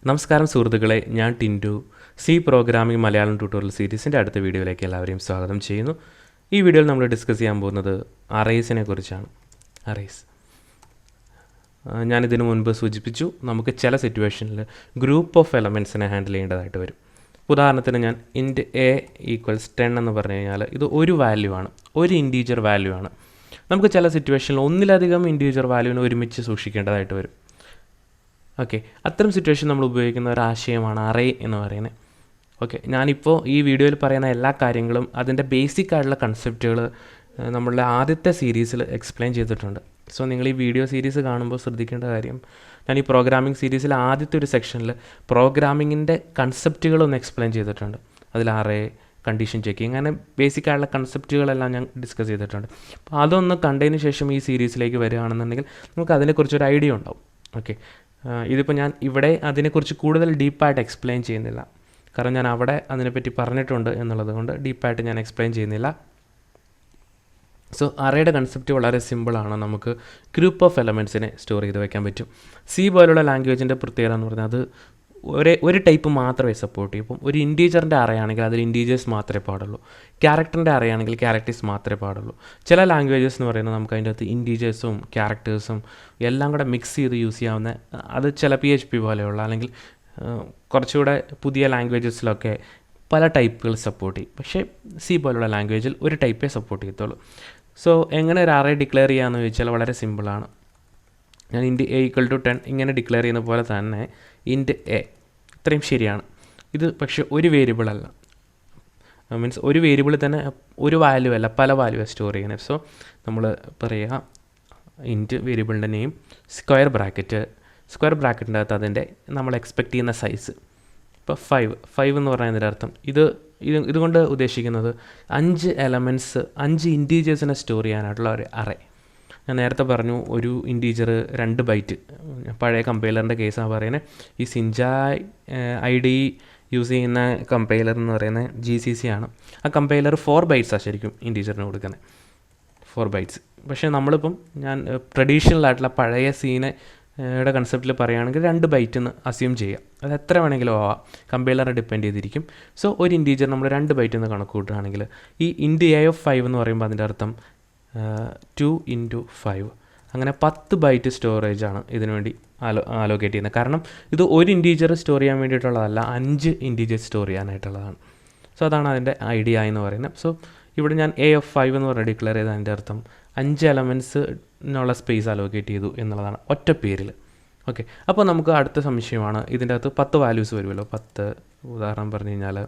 നമസ്കാരം സുഹൃത്തുക്കളെ, ഞാൻ Tintu. C programming Malayalam tutorial സീരീസിൻ്റെ അടുത്ത വീഡിയോയിലേക്ക് എല്ലാവരെയും സ്വാഗതം ചെയ്യുന്നു. ഈ വീഡിയോയിൽ നമ്മൾ ഡിസ്കസ് ചെയ്യാൻ പോകുന്നത് അറേസിനെ കുറിച്ചാണ്. അറേസ് ഞാനിതിനു മുൻപ് സൂചിപ്പിച്ചു, നമുക്ക് ചില സിറ്റുവേഷനിൽ ഗ്രൂപ്പ് ഓഫ് എലമെൻറ്റ്സിനെ ഹാൻഡിൽ ചെയ്യേണ്ടതായിട്ട് വരും. ഉദാഹരണത്തിന് ഞാൻ ഇൻറ്റ് എ ഈക്വൽസ് 10 എന്ന് പറഞ്ഞു കഴിഞ്ഞാൽ ഇത് ഒരു വാല്യൂ ആണ്, ഒരു ഇൻറ്റീജർ വാല്യൂ ആണ്. നമുക്ക് ചില സിറ്റുവേഷനിൽ ഒന്നിലധികം ഇൻറ്റീജർ വാല്യൂവിനെ ഒരുമിച്ച് സൂക്ഷിക്കേണ്ടതായിട്ട് വരും. ഓക്കെ, അത്തരം സിറ്റുവേഷൻ നമ്മൾ ഉപയോഗിക്കുന്ന ഒരു ആശയമാണ് അറേ എന്ന് പറയുന്നത്. ഓക്കെ, ഞാനിപ്പോൾ ഈ വീഡിയോയിൽ പറയുന്ന എല്ലാ കാര്യങ്ങളും അതിൻ്റെ ബേസിക് ആയിട്ടുള്ള കൺസെപ്റ്റുകൾ നമ്മളുടെ ആദ്യത്തെ സീരീസിൽ എക്സ്പ്ലെയിൻ ചെയ്തിട്ടുണ്ട്. സോ നിങ്ങൾ ഈ വീഡിയോ സീരീസ് കാണുമ്പോൾ ശ്രദ്ധിക്കേണ്ട കാര്യം, ഞാൻ ഈ പ്രോഗ്രാമിംഗ് സീരീസിൽ ആദ്യത്തെ ഒരു സെക്ഷനിൽ പ്രോഗ്രാമിങ്ങിൻ്റെ കൺസെപ്റ്റുകളൊന്ന് എക്സ്പ്ലെയിൻ ചെയ്തിട്ടുണ്ട്. അതിൽ അറേ, കണ്ടീഷൻ ചെക്കിങ്, അങ്ങനെ ബേസിക് ആയിട്ടുള്ള കൺസെപ്റ്റുകളെല്ലാം ഞാൻ ഡിസ്കസ് ചെയ്തിട്ടുണ്ട്. അപ്പോൾ അതൊന്ന് കണ്ടതിന് ശേഷം ഈ സീരീസിലേക്ക് വരികയാണെന്നുണ്ടെങ്കിൽ നമുക്ക് അതിനെക്കുറിച്ചൊരു ഐഡിയ ഉണ്ടാവും. ഓക്കെ, ഇതിപ്പോൾ ഞാൻ ഇവിടെ അതിനെക്കുറിച്ച് കൂടുതൽ ഡീപ്പായിട്ട് എക്സ്പ്ലെയിൻ ചെയ്യുന്നില്ല, കാരണം ഞാൻ അവിടെ അതിനെപ്പറ്റി പറഞ്ഞിട്ടുണ്ട് എന്നുള്ളത് കൊണ്ട് ഡീപ്പായിട്ട് ഞാൻ എക്സ്പ്ലെയിൻ ചെയ്യുന്നില്ല. സോ അറേയുടെ കൺസെപ്റ്റ് വളരെ സിമ്പിളാണ്. നമുക്ക് ഗ്രൂപ്പ് ഓഫ് എലമെൻറ്റ്സിനെ സ്റ്റോർ ചെയ്ത് വയ്ക്കാൻ പറ്റും. സി പോലുള്ള ലാംഗ്വേജിൻ്റെ പ്രത്യേകത എന്ന് പറഞ്ഞാൽ അത് ഒരു ടൈപ്പ് മാത്രമേ സപ്പോർട്ട് ചെയ്യും. ഇപ്പം ഒരു ഇൻറ്റീജറിൻ്റെ അറേ ആണെങ്കിൽ അതിൽ ഇൻറ്റീജേഴ്സ് മാത്രമേ പാടുള്ളൂ. ക്യാരക്ടറിൻ്റെ അറേ ആണെങ്കിൽ ക്യാരക്ടേഴ്സ് മാത്രമേ പാടുള്ളൂ. ചില ലാംഗ്വേജസ് എന്ന് പറയുന്നത് നമുക്ക് അതിൻ്റെ അകത്ത് ഇൻറ്റീജേഴ്സും ക്യാരക്ടേഴ്സും എല്ലാം കൂടെ മിക്സ് ചെയ്ത് യൂസ് ചെയ്യാവുന്ന, അത് ചില PHP പോലെയുള്ള അല്ലെങ്കിൽ കുറച്ചുകൂടെ പുതിയ ലാംഗ്വേജസിലൊക്കെ പല ടൈപ്പുകൾ സപ്പോർട്ട് ചെയ്യും. പക്ഷേ സി പോലുള്ള ലാംഗ്വേജിൽ ഒരു ടൈപ്പേ സപ്പോർട്ട് ചെയ്യത്തുള്ളൂ. സോ എങ്ങനെ ഒരു അറേ ഡിക്ലെയർ ചെയ്യാമെന്ന് ചോദിച്ചാൽ വളരെ സിമ്പിളാണ്. ഞാൻ ഇൻറ്റ് എ ഈക്വൽ ടു 10 ഇങ്ങനെ ഡിക്ലെയർ ചെയ്യുന്ന പോലെ തന്നെ ഇൻറ്റ് എ, ഇത്രയും ശരിയാണ്. ഇത് പക്ഷേ ഒരു വേരിയബിൾ അല്ല, മീൻസ് ഒരു വേരിയബിളിൽ തന്നെ ഒരു വാല്യൂ അല്ല, പല വാല്യൂ സ്റ്റോർ ചെയ്യുന്നത്. സോ നമ്മൾ പറയുക ഇൻറ്റ് വേരിയബിളിൻ്റെ നെയിം സ്ക്വയർ ബ്രാക്കറ്റിൻ്റെ അകത്ത് അതിൻ്റെ നമ്മൾ എക്സ്പെക്റ്റ് ചെയ്യുന്ന സൈസ്. ഇപ്പോൾ 5 എന്ന് പറയുന്നതിൻ്റെ അർത്ഥം ഇതുകൊണ്ട് ഉദ്ദേശിക്കുന്നത് 5 എലമെൻറ്റ്സ്, 5 ഇൻറ്റീജേഴ്സിനെ സ്റ്റോർ ചെയ്യാനായിട്ടുള്ള ഒരു അറേ. ഞാൻ നേരത്തെ പറഞ്ഞു ഒരു ഇൻറ്റീജർ 2 ബൈറ്റ്, പഴയ കമ്പൈലറിൻ്റെ കേസാണ് പറയുന്നത്. ഈ സിൻജായ് ID യൂസ് ചെയ്യുന്ന കമ്പൈലർ എന്ന് പറയുന്നത് GCC ആണ്. ആ കമ്പൈലർ 4 ബൈറ്റ്സാണ് ശരിക്കും ഇൻറ്റീജറിന് കൊടുക്കുന്നത്, 4 ബൈറ്റ്സ്. പക്ഷേ നമ്മളിപ്പം ഞാൻ ട്രഡീഷണൽ ആയിട്ടുള്ള പഴയ സീനയുടെ കൺസെപ്റ്റിൽ പറയുകയാണെങ്കിൽ 2 ബൈറ്റ് എന്ന് അസ്യൂം ചെയ്യാം. അത് എത്ര വേണമെങ്കിലും ആവാം, കമ്പൈലറെ ഡിപ്പെൻഡ് ചെയ്തിരിക്കും. സോ ഒരു ഇൻറ്റീജർ നമ്മൾ 2 ബൈറ്റ് എന്ന് കണക്ക് കൂട്ടുകയാണെങ്കിൽ ഈ ഇൻറ്റ് A of 5 എന്ന് പറയുമ്പോൾ അതിൻ്റെ അർത്ഥം 2 into 5, അങ്ങനെ 10 ബൈറ്റ് സ്റ്റോറേജാണ് ഇതിനു വേണ്ടി അലോക്കേറ്റ് ചെയ്യുന്നത്. കാരണം ഇത് ഒരു ഇൻറ്റീജർ സ്റ്റോർ ചെയ്യാൻ വേണ്ടിയിട്ടുള്ളതല്ല, 5 ഇൻറ്റീജർ സ്റ്റോർ ചെയ്യാനായിട്ടുള്ളതാണ്. സോ അതാണ് അതിൻ്റെ ഐഡിയ എന്ന് പറയുന്നത്. സോ ഇവിടെ ഞാൻ A of 5 എന്ന് പറഞ്ഞ് ഡിക്ലെയർ ചെയ്ത് അതിൻ്റെ അർത്ഥം 5 എലമെൻറ്റ്സിനുള്ള സ്പേസ് അലോക്കേറ്റ് ചെയ്തു എന്നുള്ളതാണ് ഒറ്റ പേരിൽ. ഓക്കെ, അപ്പോൾ നമുക്ക് അടുത്ത സംശയമാണ്, ഇതിൻ്റെ അകത്ത് 10 വാല്യൂസ് വരുമല്ലോ. 10 ഉദാഹരണം പറഞ്ഞു കഴിഞ്ഞാൽ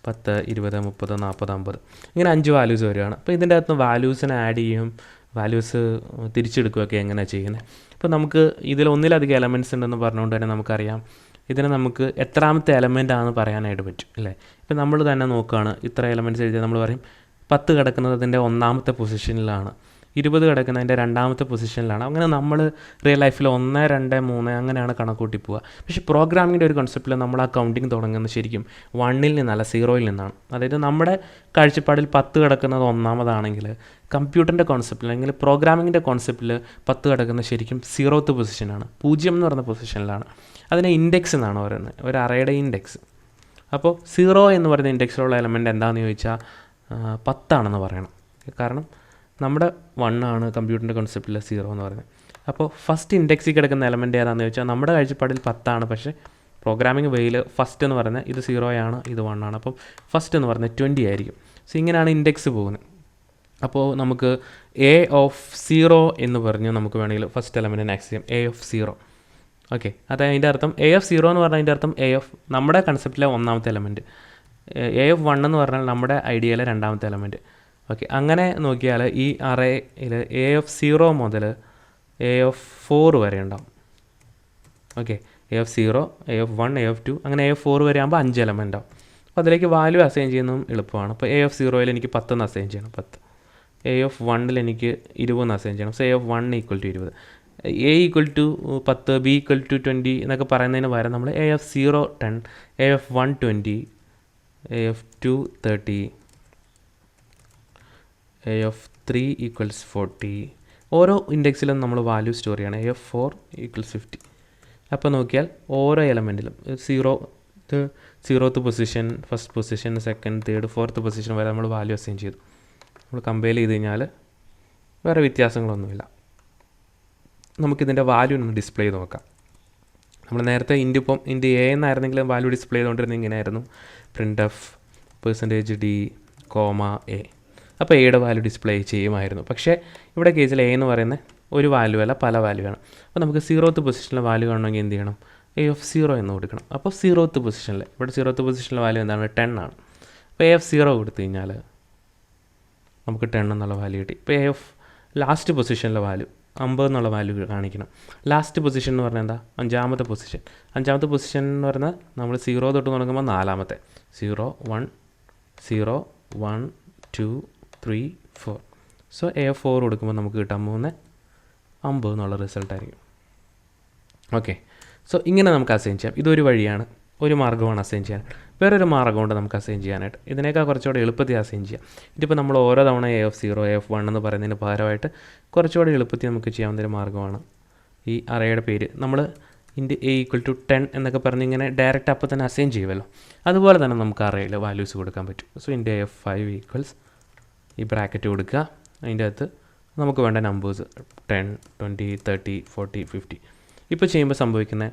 10, 20, 30, 40, 50 ഇങ്ങനെ 5 വാല്യൂസ് വരികയാണ്. അപ്പോൾ ഇതിൻ്റെ അകത്ത് വാല്യൂസിനെ ആഡ് ചെയ്യും, വാല്യൂസ് തിരിച്ചെടുക്കുകയൊക്കെ എങ്ങനെയാണ് ചെയ്യുന്നത്. ഇപ്പോൾ നമുക്ക് ഇതിൽ ഒന്നിലധികം എലമെൻറ്റ്സ് ഉണ്ടെന്ന് പറഞ്ഞുകൊണ്ട് തന്നെ നമുക്കറിയാം ഇതിനെ നമുക്ക് എത്രാമത്തെ എലമെൻ്റ് ആണെന്ന് പറയാനായിട്ട് പറ്റും, അല്ലേ? ഇപ്പോൾ നമ്മൾ തന്നെ നോക്കുകയാണ്, ഇത്ര എലമെൻറ്റ്സ് എഴുതിയാൽ നമ്മൾ പറയും 10 കിടക്കുന്നത് അതിൻ്റെ 1ാമത്തെ പൊസിഷനിലാണ്, 20 കിടക്കുന്നതിൻ്റെ 2ാമത്തെ പൊസിഷനിലാണ്. അങ്ങനെ നമ്മൾ റിയൽ ലൈഫിൽ 1, 2, 3 അങ്ങനെയാണ് കണക്കൂട്ടി പോവുക. പക്ഷേ പ്രോഗ്രാമിങ്ങിൻ്റെ ഒരു കോൺസെപ്റ്റിൽ നമ്മൾ ആ കൗണ്ടിങ് തുടങ്ങുന്നത് ശരിക്കും 1ൽ നിന്നല്ല, 0ൽ നിന്നാണ്. അതായത് നമ്മുടെ കാഴ്ചപ്പാടിൽ 10 കിടക്കുന്നത് 1ാമതാണെങ്കിൽ കമ്പ്യൂട്ടറിൻ്റെ കോൺസെപ്റ്റിൽ അല്ലെങ്കിൽ പ്രോഗ്രാമിങ്ങിൻ്റെ കോൺസെപ്റ്റിൽ 10 കിടക്കുന്നത് ശരിക്കും 0th പൊസിഷനാണ്, 0 എന്ന് പറയുന്ന പൊസിഷനിലാണ്. അതിനെ ഇൻഡെക്സ് എന്നാണ് പറയുന്നത്, ഒരു അറേയുടെ ഇൻഡെക്സ്. അപ്പോൾ 0 എന്ന് പറയുന്ന ഇൻഡെക്സിലുള്ള എലമെൻറ്റ് എന്താണെന്ന് ചോദിച്ചാൽ 10 ആണെന്ന് പറയണം. കാരണം നമ്മുടെ 1 ആണ് കമ്പ്യൂട്ടറിൻ്റെ കോൺസെപ്റ്റിൽ 0 എന്ന് പറയുന്നത്. അപ്പോൾ ഫസ്റ്റ് ഇൻഡെക്സിൽ കിടക്കുന്ന എലമെൻറ്റ് ഏതാണെന്ന് ചോദിച്ചാൽ നമ്മുടെ കാഴ്ചപ്പാടിൽ 10 ആണ്. പക്ഷേ പ്രോഗ്രാമിംഗ് വേയിൽ ഫസ്റ്റ് എന്ന് പറയുന്നത് ഇത് 0 ആണ്, ഇത് 1 ആണ്. അപ്പം ഫസ്റ്റ് എന്ന് പറയുന്നത് 20 ആയിരിക്കും. സോ ഇങ്ങനെയാണ് ഇൻഡെക്സ് പോകുന്നത്. അപ്പോൾ നമുക്ക് A of 0 എന്ന് പറഞ്ഞ് നമുക്ക് വേണമെങ്കിൽ ഫസ്റ്റ് എലമെൻറ്റിനെ ആക്സസ് ചെയ്യാം, A of 0. ഓക്കെ, അതായത് അതിൻ്റെ അർത്ഥം A of 0 എന്ന് പറഞ്ഞാൽ അതിൻ്റെ അർത്ഥം A of നമ്മുടെ കൺസെപ്റ്റിലെ 1ാമത്തെ എലമെൻറ്റ്, A of 1 എന്ന് പറഞ്ഞാൽ നമ്മുടെ ഐഡിയയിലെ 2ാമത്തെ എലമെൻറ്റ്. ഓക്കെ, അങ്ങനെ നോക്കിയാൽ ഈ അറേയിൽ A of 0 മുതൽ A of 4 വരെ ഉണ്ടാവും. Okay, A of 0, A of 1, A of 2 അങ്ങനെ A of 4 വരെ ആകുമ്പോൾ 5 എലമെൻ്റ് ആവും. അപ്പോൾ അതിലേക്ക് വാല്യൂ അസൈൻ ചെയ്യുന്നതും എളുപ്പമാണ്. അപ്പോൾ A of 0ൽ എനിക്ക് 10 എന്ന് അസൈൻ ചെയ്യണം, 10. A of 1ൽ എനിക്ക് 20 എന്ന് അസൈൻ ചെയ്യണം. So A of 1 equal to 20, A equal to 10, B equal to 20 എന്നൊക്കെ പറയുന്നതിന് പകരം നമ്മൾ A of 0 10, A of 1 20, A of 2 30, A of 3 equals 40, ഓരോ ഇൻഡെക്സിലും നമ്മൾ വാല്യൂ സ്റ്റോർ ചെയ്യണം. AF4 = 50. അപ്പോൾ നോക്കിയാൽ ഓരോ എലമെൻറ്റിലും 0th position, first position, second, third, fourth position വരെ നമ്മൾ വാല്യൂ അസൈൻ ചെയ്തു. നമ്മൾ കമ്പയർ ചെയ്ത് കഴിഞ്ഞാൽ വേറെ വ്യത്യാസങ്ങളൊന്നുമില്ല. നമുക്കിതിൻ്റെ വാല്യൂ ഒന്ന് ഡിസ്പ്ലേ ചെയ്ത് നോക്കാം. നമ്മൾ നേരത്തെ ഇൻറ്റ് എ എന്നായിരുന്നെങ്കിലും വാല്യൂ ഡിസ്പ്ലേ ചെയ്തുകൊണ്ടിരുന്നത് ഇങ്ങനെയായിരുന്നു. printf %d, A. അപ്പോൾ എയുടെ വാല്യൂ ഡിസ്പ്ലേ ചെയ്യുമായിരുന്നു. പക്ഷേ ഇവിടെ കേസിൽ എ എന്ന് പറയുന്നത് ഒരു വാല്യൂ അല്ല, പല വാല്യൂ ആണ്. അപ്പോൾ നമുക്ക് 0th പൊസിഷനിലെ വാല്യൂ കാണണമെങ്കിൽ എന്ത് ചെയ്യണം? AF0 എന്ന് കൊടുക്കണം. അപ്പോൾ 0th പൊസിഷനിൽ, ഇവിടെ 0th പൊസിഷനിലെ വാല്യൂ എന്താണ്? 10 ആണ്. അപ്പോൾ AF0 കൊടുത്തു കഴിഞ്ഞാൽ നമുക്ക് 10 എന്നുള്ള വാല്യൂ കിട്ടി. ഇപ്പോൾ ലാസ്റ്റ് പൊസിഷനിലെ വാല്യൂ 50 എന്നുള്ള വാല്യൂ കാണിക്കണം. ലാസ്റ്റ് പൊസിഷൻ എന്ന് പറഞ്ഞാൽ എന്താ? 5ാമത്തെ പൊസിഷൻ. 5ാമത്തെ പൊസിഷൻ എന്ന് പറഞ്ഞാൽ നമ്മൾ 0 തൊട്ട് തുടങ്ങുമ്പോൾ 4ാമത്തെ 0 1 0 1 2 3 4. സോ AF4 കൊടുക്കുമ്പോൾ നമുക്ക് കിട്ടാൻ പോകുന്ന 50 എന്നുള്ള റിസൾട്ടായിരിക്കും. ഓക്കെ, സോ ഇങ്ങനെ നമുക്ക് അസൈൻ ചെയ്യാം. ഇതൊരു വഴിയാണ്, ഒരു മാർഗ്ഗമാണ് അസൈൻ ചെയ്യാൻ. വേറൊരു മാർഗ്ഗമുണ്ട് നമുക്ക് അസൈൻ ചെയ്യാനായിട്ട്. ഇതിനേക്കാൾ കുറച്ചുകൂടെ എളുപ്പത്തിൽ അസൈൻ ചെയ്യാം. ഇതിപ്പോൾ നമ്മൾ ഓരോ തവണ AF0 AF1 എന്ന് പറയുന്നതിന് പകരമായിട്ട് കുറച്ചുകൂടെ എളുപ്പത്തിൽ നമുക്ക് ചെയ്യാവുന്നൊരു മാർഗ്ഗമാണ് ഈ അറേയുടെ പേര് നമ്മൾ int A = 10 എന്നൊക്കെ പറഞ്ഞ് ഇങ്ങനെ ഡയറക്റ്റ് അപ്പോൾ തന്നെ അസൈൻ ചെയ്യുമല്ലോ. അതുപോലെ തന്നെ നമുക്ക് അറേയിൽ വാല്യൂസ് കൊടുക്കാൻ പറ്റും. സോ int AF5 = ഈ ബ്രാക്കറ്റ് കൊടുക്കുക. അതിൻ്റെ അകത്ത് നമുക്ക് വേണ്ട നമ്പേഴ്സ് 10 20 30 40 50. ഇപ്പോൾ ചെയ്യുമ്പോൾ സംഭവിക്കുന്നത്,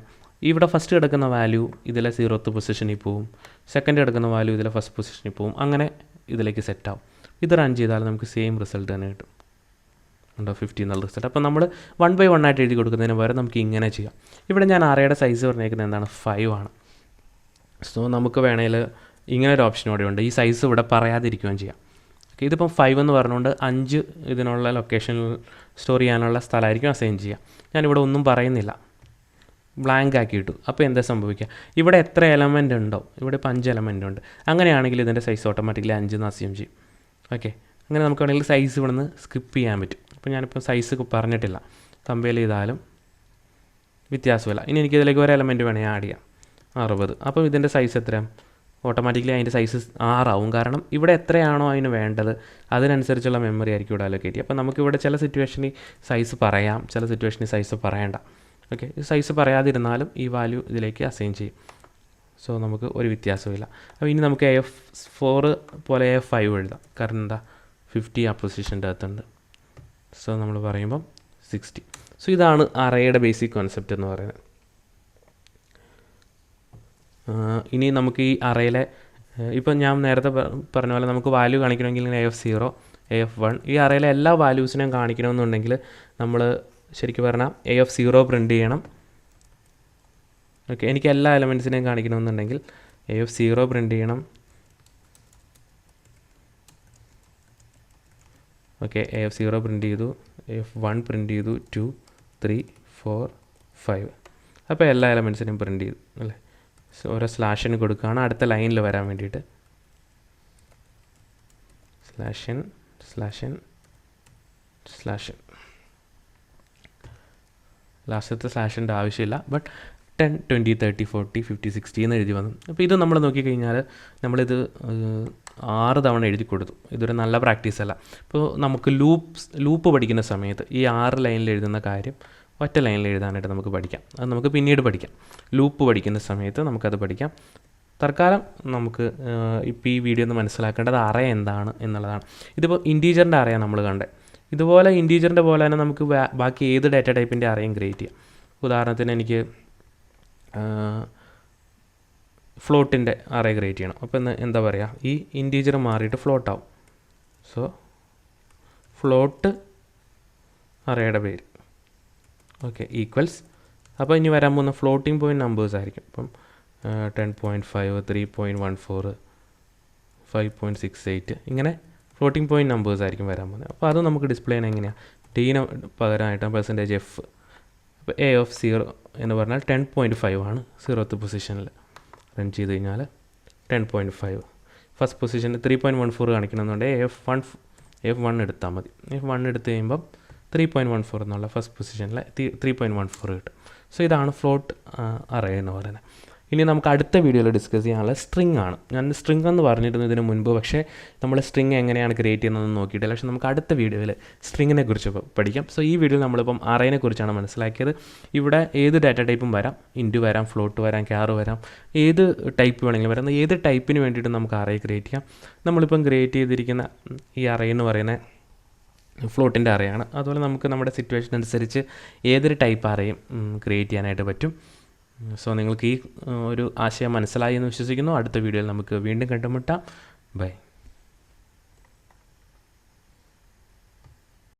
ഇവിടെ ഫസ്റ്റ് കിടക്കുന്ന വാല്യൂ ഇതിലെ 0th പൊസിഷനിൽ പോവും, സെക്കൻഡ് കിടക്കുന്ന വാല്യൂ ഇതിലെ ഫസ്റ്റ് പൊസിഷനിൽ പോവും, അങ്ങനെ ഇതിലേക്ക് സെറ്റാവും. ഇത് റൺ ചെയ്താൽ നമുക്ക് സെയിം റിസൾട്ട് തന്നെ കിട്ടും. ഉണ്ടോ 50 എന്നുള്ള റിസൾട്ട്. അപ്പോൾ നമ്മൾ 1 by 1 ആയിട്ട് എഴുതി കൊടുക്കുന്നതിന് പകരം നമുക്ക് ഇങ്ങനെ ചെയ്യാം. ഇവിടെ ഞാൻ അറേയുടെ സൈസ് പറഞ്ഞേക്കുന്നത് എന്താണ്? 5 ആണ്. സോ നമുക്ക് വേണമെങ്കിൽ ഇങ്ങനെ ഒരു ഓപ്ഷൻ കൂടെ ഉണ്ട്. ഈ സൈസ് ഇവിടെ പറയാതിരിക്കുകയും ചെയ്യാം. ഓക്കെ, ഇതിപ്പം 5 എന്ന് പറഞ്ഞുകൊണ്ട് 5 ഇതിനുള്ള ലൊക്കേഷനിൽ സ്റ്റോർ ചെയ്യാനുള്ള സ്ഥലമായിരിക്കും അസൈൻ ചെയ്യുക. ഞാനിവിടെ ഒന്നും പറയുന്നില്ല, ബ്ലാങ്ക് ആക്കിയിട്ടു. അപ്പോൾ എന്താ സംഭവിക്കുക? ഇവിടെ എത്ര എലമെൻ്റ് ഉണ്ടോ, ഇവിടെ ഇപ്പോൾ 5 എലമെൻ്റ് ഉണ്ട്. അങ്ങനെയാണെങ്കിൽ ഇതിൻ്റെ സൈസ് ഓട്ടോമാറ്റിക്കലി 5 എന്ന് അസ്യൂം ചെയ്യും. ഓക്കെ, അങ്ങനെ നമുക്ക് വേണമെങ്കിൽ സൈസ് ഇവിടെ നിന്ന് സ്കിപ്പ് ചെയ്യാൻ പറ്റും. അപ്പോൾ ഞാനിപ്പോൾ സൈസ് പറഞ്ഞിട്ടില്ല, കമ്പയർ ചെയ്താലും വ്യത്യാസമില്ല. ഇനി എനിക്കിതിലേക്ക് ഒരു എലമെൻറ്റ് വേണമെങ്കിൽ ആഡ് ചെയ്യാം, 60. അപ്പോൾ ഇതിൻ്റെ സൈസ് എത്രയാണ്? ഓട്ടോമാറ്റിക്കലി അതിൻ്റെ സൈസ് 6 ആവും. കാരണം ഇവിടെ എത്രയാണോ അതിന് വേണ്ടത് അതിനനുസരിച്ചുള്ള മെമ്മറി ആയിരിക്കും ഇവിടെ അലോക്കേറ്റ് ചെയ്യുക. അപ്പോൾ നമുക്കിവിടെ ചില സിറ്റുവേഷനിൽ സൈസ് പറയാം, ചില സിറ്റുവേഷനിൽ സൈസ് പറയേണ്ട. ഓക്കെ, സൈസ് പറയാതിരുന്നാലും ഈ വാല്യൂ ഇതിലേക്ക് അസൈൻ ചെയ്യും. സോ നമുക്ക് ഒരു വ്യത്യാസമില്ല. അപ്പോൾ ഇനി നമുക്ക് AF4 പോലെ AF5 എഴുതാം. കാരണം എന്താ? 50 ആ പൊസിഷൻ്റെ അകത്തുണ്ട്. സോ നമ്മൾ പറയുമ്പം 60. സോ ഇതാണ് അറേയുടെ ബേസിക് കോൺസെപ്റ്റ് എന്ന് പറയുന്നത്. ഇനി നമുക്ക് ഈ അറേയിലെ ഇപ്പം ഞാൻ നേരത്തെ പറഞ്ഞ പോലെ നമുക്ക് വാല്യൂ കാണിക്കണമെങ്കിൽ AF0 AF1 ഈ അറേയിലെ എല്ലാ വാല്യൂസിനെയും കാണിക്കണമെന്നുണ്ടെങ്കിൽ നമ്മൾ ശരിക്കും പറഞ്ഞാൽ AF0 പ്രിൻ്റ് ചെയ്യണം. ഓക്കെ, എനിക്ക് എല്ലാ എലമെൻറ്റ്സിനെയും കാണിക്കണമെന്നുണ്ടെങ്കിൽ AF0 പ്രിൻ്റ് ചെയ്യണം. ഓക്കെ, AF0 പ്രിൻ്റ് ചെയ്തു, AF1 പ്രിൻ്റ് ചെയ്തു, 2 3 4 5. അപ്പോൾ എല്ലാ എലമെൻറ്റ്സിനെയും പ്രിൻ്റ് ചെയ്തു അല്ലേ. ഓരോ സ്ലാഷിന് കൊടുക്കുകയാണ് അടുത്ത ലൈനിൽ വരാൻ വേണ്ടിയിട്ട്. സ്ലാഷൻ ലാസ്റ്റത്തെ സ്ലാഷിൻ്റെ ആവശ്യമില്ല. ബട്ട് 10 20 30 40 50 60 എന്ന് എഴുതി വന്നു. അപ്പോൾ ഇത് നമ്മൾ നോക്കിക്കഴിഞ്ഞാൽ നമ്മളിത് 6 തവണ എഴുതി കൊടുത്തു. ഇതൊരു നല്ല പ്രാക്ടീസ് അല്ല. ഇപ്പോൾ നമുക്ക് ലൂപ്പ് പഠിക്കുന്ന സമയത്ത് ഈ 6 ലൈനിൽ എഴുതുന്ന കാര്യം ഒറ്റ ലൈനിൽ എഴുതാനായിട്ട് നമുക്ക് പഠിക്കാം. അത് നമുക്ക് പിന്നീട് പഠിക്കാം. ലൂപ്പ് പഠിക്കുന്ന സമയത്ത് നമുക്കത് പഠിക്കാം. തൽക്കാലം നമുക്ക് ഇപ്പോൾ ഈ വീഡിയോ ഒന്ന് മനസ്സിലാക്കേണ്ടത് അറേ എന്താണ് എന്നുള്ളതാണ്. ഇതിപ്പോൾ ഇൻറ്റീജറിൻ്റെ അറയാണ് നമ്മൾ കണ്ടത്. ഇതുപോലെ ഇൻറ്റീജറിൻ്റെ പോലെ തന്നെ നമുക്ക് ബാക്കി ഏത് ഡാറ്റ ടൈപ്പിൻ്റെ അറേയും ക്രിയേറ്റ് ചെയ്യാം. ഉദാഹരണത്തിന് എനിക്ക് ഫ്ലോട്ടിൻ്റെ അറേ ക്രിയേറ്റ് ചെയ്യണം. അപ്പോൾ എന്താ പറയുക, ഈ ഇൻറ്റീജർ മാറിയിട്ട് ഫ്ലോട്ടാവും. സോ ഫ്ലോട്ട് അറേയുടെ പേര് ഓക്കെ ഈക്വൽസ്. അപ്പോൾ ഇനി വരാൻ പോകുന്ന ഫ്ലോട്ടിംഗ് പോയിൻറ്റ് നമ്പേഴ്സ് ആയിരിക്കും. ഇപ്പം 10.5 3.14 5.68 ഇങ്ങനെ ഫ്ലോട്ടിംഗ് പോയിൻറ്റ് നമ്പേഴ്സ് ആയിരിക്കും വരാൻ പോകുന്നത്. അപ്പോൾ അത് നമുക്ക് ഡിസ്പ്ലേ ചെയ്യണം എങ്ങനെയാണ്? ടീന് പകരമായിട്ട് %f. അപ്പോൾ AF0 എന്ന് പറഞ്ഞാൽ 10.5 ആണ് 0th പൊസിഷനിൽ. റൺ ചെയ്ത് കഴിഞ്ഞാൽ 10.5. ഫസ്റ്റ് പൊസിഷനിൽ 3.14 കാണിക്കണമെന്നുണ്ടെങ്കിൽ AF1 എടുത്താൽ മതി. F1 എടുത്ത് കഴിയുമ്പം 3.14 എന്നുള്ള ഫസ്റ്റ് പൊസിഷനിൽ 3.14 കിട്ടും. സോ ഇതാണ് ഫ്ലോട്ട് അറേ എന്ന് പറയുന്നത്. ഇനി നമുക്ക് അടുത്ത വീഡിയോയിൽ ഡിസ്കസ് ചെയ്യാനുള്ള സ്ട്രിങ് ആണ്. ഞാൻ സ്ട്രിങ് എന്ന് പറഞ്ഞിരുന്നു ഇതിന് മുൻപ്, പക്ഷേ നമ്മൾ സ്ട്രിങ് എങ്ങനെയാണ് ക്രിയേറ്റ് ചെയ്യുന്നതെന്ന് നോക്കിയിട്ടില്ല. പക്ഷേ നമുക്ക് അടുത്ത വീഡിയോയിൽ സ്ട്രിങ്ങിനെ കുറിച്ച് പഠിക്കാം. സോ ഈ വീഡിയോയിൽ നമ്മളിപ്പം അറേനെ കുറിച്ചാണ് മനസ്സിലാക്കിയത്. ഇവിടെ ഏത് ഡാറ്റ ടൈപ്പും വരാം, ഇൻറ്റു വരാം, ഫ്ലോട്ട് വരാം, ക്യാർ വരാം, ഏത് ടൈപ്പ് വേണമെങ്കിലും വരാം. ഏത് ടൈപ്പിന് വേണ്ടിയിട്ട് നമുക്ക് അറേ ക്രിയേറ്റ് ചെയ്യാം. നമ്മളിപ്പം ക്രിയേറ്റ് ചെയ്തിരിക്കുന്ന ഈ അറേ എന്ന് പറയുന്നത് ഫ്ലോട്ടിൻ്റെ അറേയാണ്. അതുപോലെ നമുക്ക് നമ്മുടെ സിറ്റുവേഷൻ അനുസരിച്ച് ഏതൊരു ടൈപ്പ് അറേയും ക്രിയേറ്റ് ചെയ്യാനായിട്ട് പറ്റും. സോ നിങ്ങൾക്ക് ഈ ഒരു ആശയം മനസ്സിലായി എന്ന് വിശ്വസിക്കുന്നു. അടുത്ത വീഡിയോയിൽ നമുക്ക് വീണ്ടും കണ്ടുമുട്ടാം. ബൈ.